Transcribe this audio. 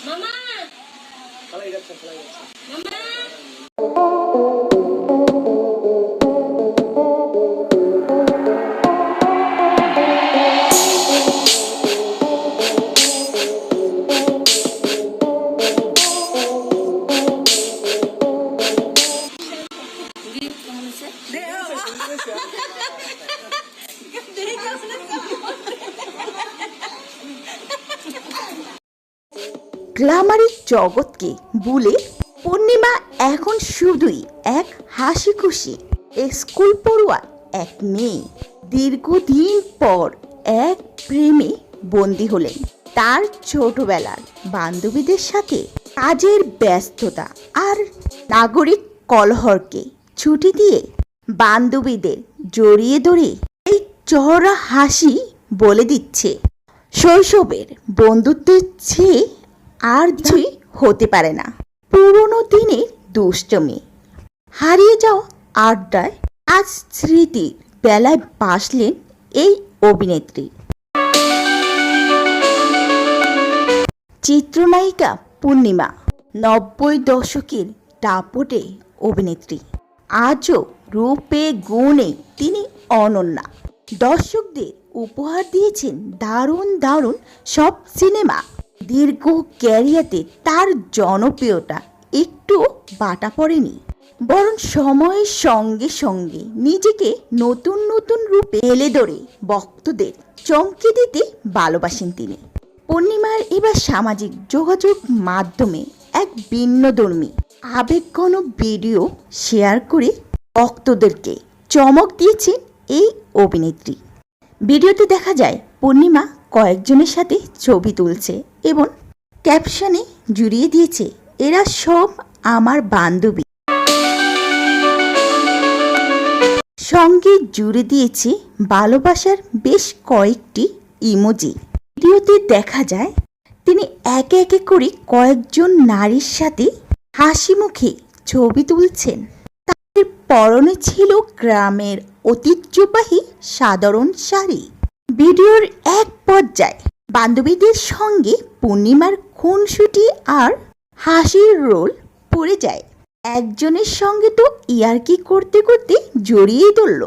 মামা গ্ল্যামারের জগৎকে ভুলে পূর্ণিমা এখন শুধুই এক হাসি খুশি স্কুল পড়ুয়া এক মেয়ে। দীর্ঘদিন পর এক প্রেমে বন্দী হলেন। তার ছোটবেলার বান্ধবীদের সাথে কাজের ব্যস্ততা আর নাগরিক কলহরকে ছুটি দিয়ে বান্ধবীদের জড়িয়ে ধরে এই চওড়া হাসি বলে দিচ্ছে শৈশবের বন্ধুত্বের চেয়ে আর কিছুই হতে পারে না। পুরনো দিনের দুষ্টমি, হারিয়ে যাওয়া আড্ডায় আজ স্মৃতির বেলায় বাসলেন এই অভিনেত্রী। চিত্রনায়িকা পূর্ণিমা 90 দশকের দাপটে অভিনেত্রী। আজও রূপে গুণে তিনি অনন্যা। দর্শকদের উপহার দিয়েছেন দারুণ দারুণ সব সিনেমা। দীর্ঘ ক্যারিয়ারে তার জনপ্রিয়তা একটু বাটা পড়েনি, বরং সময়ের সঙ্গে সঙ্গে নিজেকে নতুন নতুন রূপে এলে ধরে ভক্তদের চমকে দিতে ভালোবাসেন তিনি। পূর্ণিমার এবার সামাজিক যোগাযোগ মাধ্যমে এক ভিন্নধর্মী আবেগঘন ভিডিও শেয়ার করে ভক্তদেরকে চমক দিয়েছেন এই অভিনেত্রী। ভিডিওতে দেখা যায় পূর্ণিমা কয়েকজনের সাথে ছবি তুলছে এবং ক্যাপশনে জুড়িয়ে দিয়েছে, এরা সব আমার বান্ধবী। সঙ্গে জুড়ে দিয়েছে ভালোবাসার বেশ কয়েকটি ইমোজি। ভিডিওতে দেখা যায় তিনি একে একে করে কয়েকজন নারীর সাথে হাসি মুখে ছবি তুলছেন। তাদের পরনে ছিল গ্রামের ঐতিহ্যবাহী সাধারণ শাড়ি। ভিডিওর এক পর্যায়ে বান্ধবীদের সঙ্গে পূর্ণিমার খুনসুটি আর হাসির রোল পড়ে যায়। একজনের সঙ্গে তো ইয়ার্কি করতে করতে জড়িয়ে ধরল।